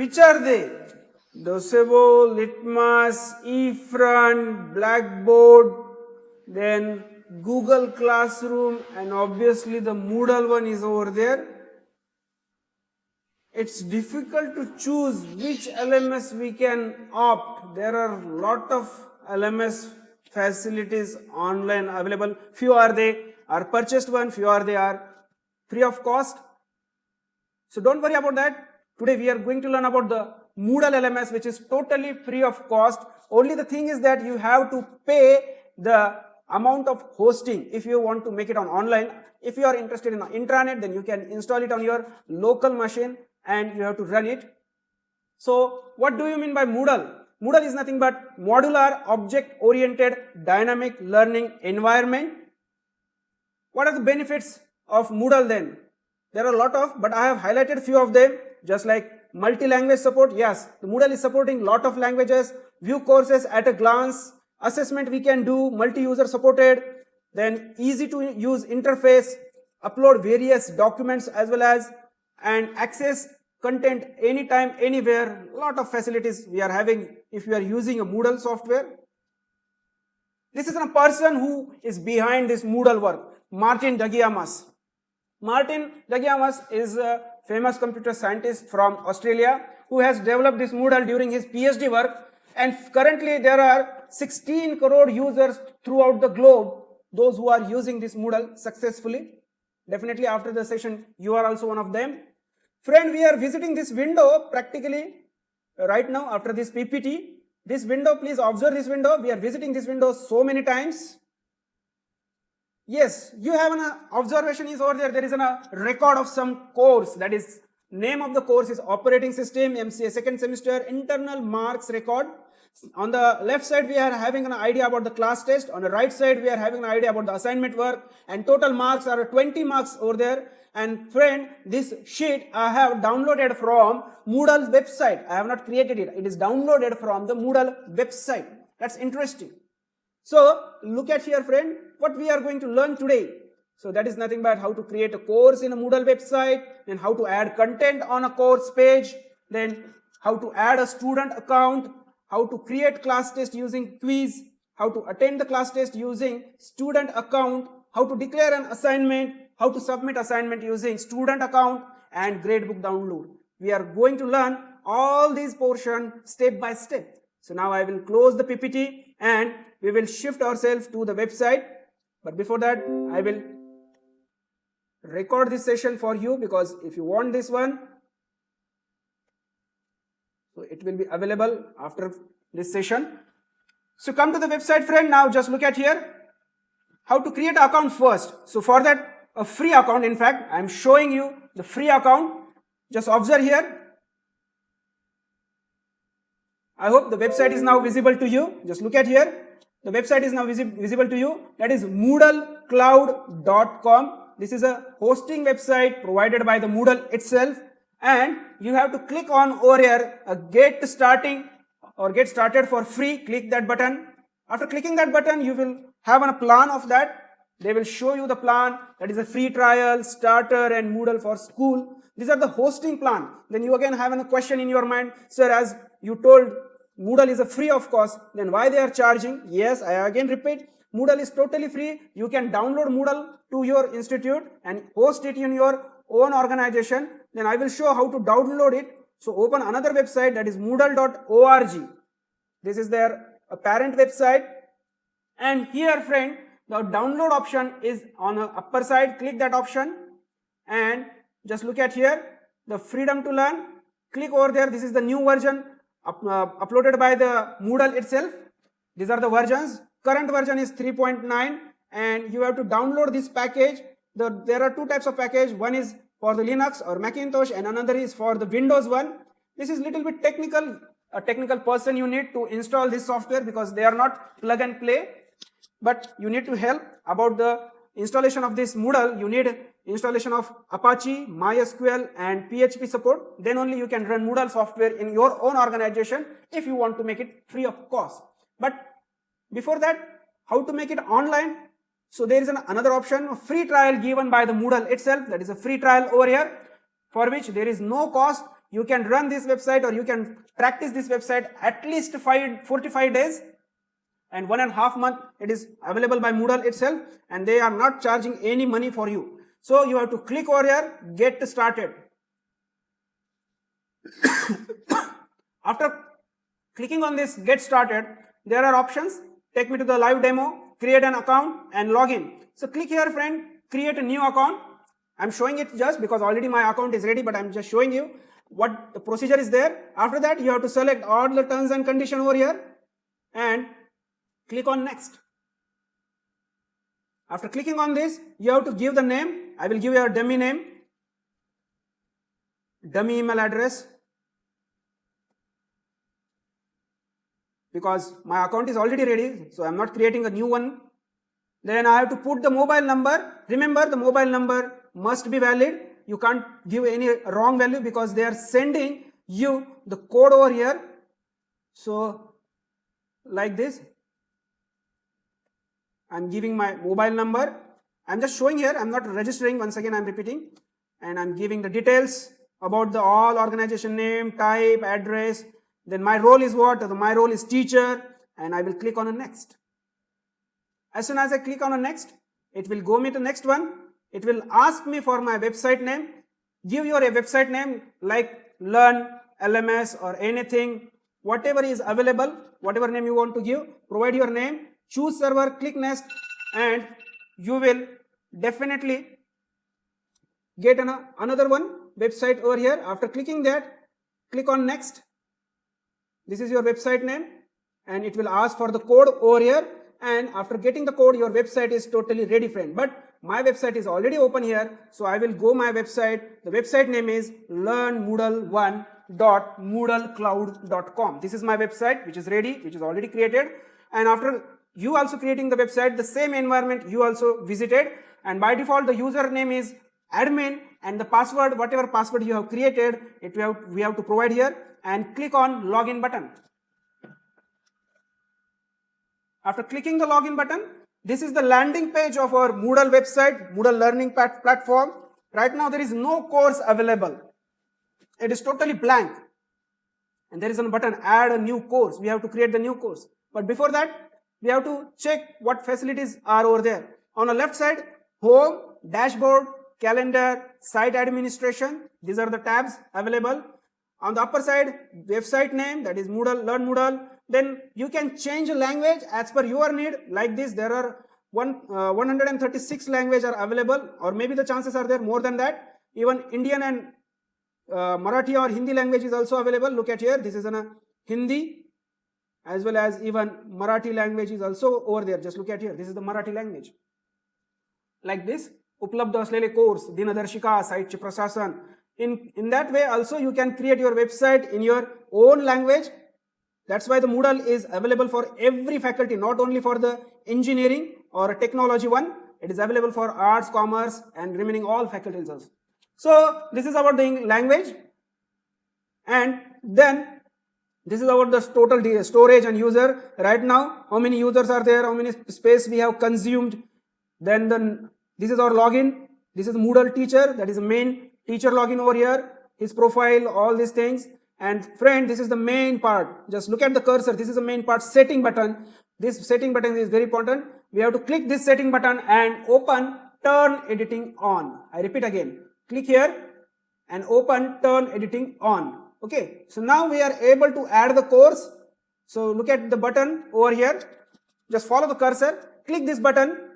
Which are they? Docebo, Litmus, eFront, Blackboard, then Google Classroom, and obviously the Moodle one is over there. It's difficult to choose which LMS we can opt. There are a lot of LMS facilities online available. Few are they are purchased one, few are they are free of cost. So don't worry about that. Today we are going to learn about the Moodle LMS, which is totally free of cost. Only the thing is that you have to pay the amount of hosting if you want to make it on online. If you are interested in intranet, then you can install it on your local machine and you have to run it. So what do you mean by Moodle? Moodle is nothing but modular object oriented dynamic learning environment. What are the benefits of Moodle then? There are a lot of, but I have highlighted few of them, just like multi-language support. Yes, the Moodle is supporting lot of languages, view courses at a glance, assessment we can do, multi-user supported, then easy to use interface, upload various documents as well as, and access content anytime, anywhere. Lot of facilities we are having if you are using a Moodle software. This is a person who is behind this Moodle work, Martin Dagiamas. Martin Dagiamas is a famous computer scientist from Australia who has developed this Moodle during his PhD work, and currently there are 16 crore users throughout the globe, those who are using this Moodle successfully. Definitely after the session you are also one of them. Friend, we are visiting this window practically right now after this PPT. This window, please observe this window. We are visiting this window so many times. Yes, you have an observation is over there. There is a record of some course. That is, name of the course is Operating System, MCA second semester, internal marks record. On the left side, we are having an idea about the class test. On the right side, we are having an idea about the assignment work. And total marks are 20 marks over there. And friend, this sheet I have downloaded from Moodle website. I have not created it. It is downloaded from the Moodle website. That's interesting. So look at here, friend, what we are going to learn today. So that is nothing but how to create a course in a Moodle website, then how to add content on a course page, then how to add a student account, how to create class test using quiz, how to attend the class test using student account, how to declare an assignment, how to submit assignment using student account, and gradebook download. We are going to learn all these portions step by step. So now I will close the PPT and we will shift ourselves to the website. But before that, I will record this session for you, because if you want this one, so it will be available after this session. So come to the website, friend. Now just look at here how to create an account first. So for that, a free account, in fact, I am showing you the free account. Just observe here. I hope the website is now visible to you. Just look at here. The website is now visible to you. That is moodlecloud.com. This is a hosting website provided by the Moodle itself. And you have to click on over here, get started for free. Click that button. After clicking that button, you will have a plan of that. They will show you the plan. That is a free trial, starter, and Moodle for school. These are the hosting plan. Then you again have a question in your mind, sir, as you told Moodle is a free of cost, then why they are charging? Yes, I again repeat, Moodle is totally free. You can download Moodle to your institute and host it in your own organization. Then I will show how to download it. So open another website, that is moodle.org. This is their parent website. And here, friend, the download option is on the upper side. Click that option and just look at here, the freedom to learn. Click over there. This is the new version uploaded by the Moodle itself. These are the versions. Current version is 3.9 and you have to download this package. There are two types of package. One is for the Linux or Macintosh and another is for the Windows one. This is little bit technical. A technical person you need to install this software, because they are not plug and play. But you need to help about the installation of this Moodle. You need installation of Apache, MySQL and PHP support. Then only you can run Moodle software in your own organization if you want to make it free of cost. But before that, how to make it online? So there is another option, a free trial given by the Moodle itself. That is a free trial over here, for which there is no cost. you can run this website or you can practice this website at least 45 days, and 1.5 months it is available by Moodle itself, and they are not charging any money for you. So you have to click over here, get started. After clicking on this get started, there are options. Take me to the live demo, create an account and log in. So click here, friend, create a new account. I'm showing it just because already my account is ready, but I'm just showing you what the procedure is there. After that, you have to select all the terms and conditions over here and click on next. After clicking on this, you have to give the name. I will give you a dummy name, dummy email address, because my account is already ready, so I'm not creating a new one. Then I have to put the mobile number. Remember, the mobile number must be valid. You can't give any wrong value because they are sending you the code over here. So like this, I'm giving my mobile number. I'm just showing here, I'm not registering, once again I'm repeating, and I'm giving the details about the all organization name, type, address. Then my role is what? My role is teacher, and I will click on a next. As soon as I click on a next, it will go me to next one. It will ask me for my website name. Give your website name like Learn, LMS or anything, whatever is available, whatever name you want to give, provide your name, choose server, click next, and you will definitely get another one website over here. After clicking that, click on next. This is your website name, and it will ask for the code over here, and after getting the code, your website is totally ready, friend. But my website is already open here, so I will go my website. The website name is learnmoodle1.moodlecloud.com. This is my website, which is ready, which is already created. And after you also creating the website, the same environment you also visited, and by default the username is admin, and the password, whatever password you have created, we have to provide here, and click on login button. After clicking the login button, this is the landing page of our Moodle website, Moodle learning platform. Right now there is no course available. It is totally blank. And there is a button, add a new course. We have to create the new course. But before that, we have to check what facilities are over there. On the left side, home, dashboard, calendar, site administration. These are the tabs available. On the upper side, website name, that is Moodle, Learn Moodle. Then you can change a language as per your need. Like this, there are 136 languages are available, or maybe the chances are there more than that. Even Indian and Marathi or Hindi language is also available. Look at here, this is a Hindi, as well as even Marathi language is also over there. Just look at here, this is the Marathi language. Like this, उपलब्ध असलेले course, दिनदर्शिका, साइटचे प्रशासन. In that way also you can create your website in your own language. That's why the Moodle is available for every faculty, not only for the engineering or technology one. It is available for arts, commerce, and remaining all faculties also. So this is about the language, and then this is about the total storage and user. Right now, how many users are there? How many space we have consumed? Then this is our login. This is Moodle teacher. That is the main teacher login over here. His profile, all these things. And friend, this is the main part. Just look at the cursor. This is the main part, setting button. This setting button is very important. We have to click this setting button and open turn editing on. I repeat again. Click here and open turn editing on. Okay. So now we are able to add the course. So look at the button over here. Just follow the cursor. Click this button.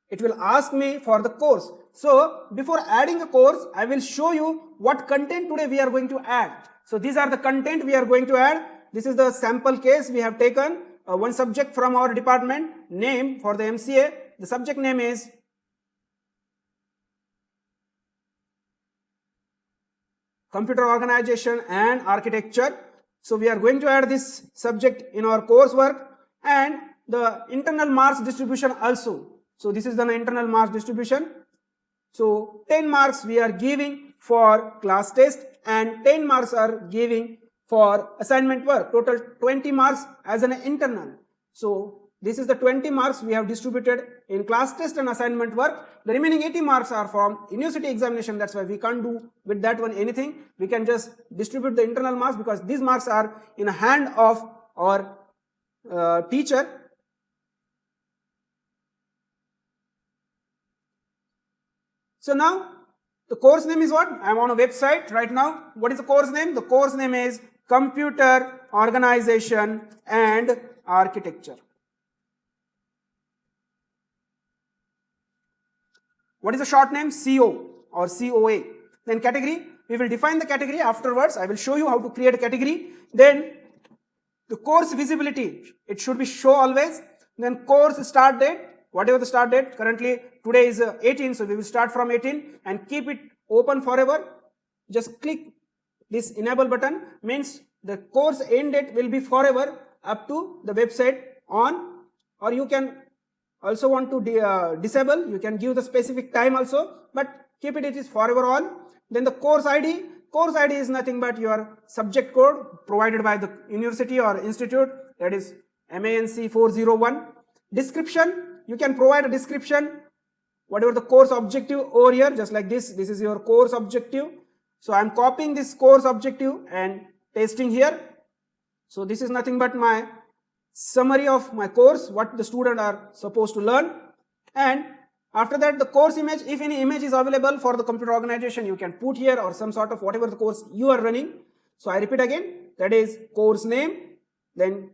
It will ask me for the course. So before adding a course, I will show you what content today we are going to add. So these are the content we are going to add. This is the sample case we have taken. One subject from our department, name for the MCA. The subject name is Computer Organization and Architecture. So we are going to add this subject in our coursework, and the internal marks distribution also. So this is the internal marks distribution. So 10 marks we are giving for class test, and 10 marks are giving for assignment work. Total 20 marks as an internal. So This is the 20 marks we have distributed in class test and assignment work. The remaining 80 marks are from university examination. That's why we can't do with that one anything. We can just distribute the internal marks because these marks are in the hand of our teacher. So now the course name is what? I am on a website right now. What is the course name? The course name is Computer Organization and Architecture. What is the short name? CO or COA. Then category, we will define the category afterwards. I will show you how to create a category. Then the course visibility, it should be show always. Then course start date, whatever the start date, currently today is 18, so we will start from 18 and keep it open forever. Just click this enable button, means the course end date will be forever up to the website on, or you can also want to disable, you can give the specific time also, but keep it is forever on. Then the course ID is nothing but your subject code provided by the university or institute, that is MANC 401. Description, you can provide a description, whatever the course objective over here, just like this is your course objective. So I am copying this course objective and pasting here. So this is nothing but my summary of my course, what the student are supposed to learn. And after that, the course image, if any image is available for the computer organization, you can put here, or some sort of whatever the course you are running. So I repeat again, that is course name, then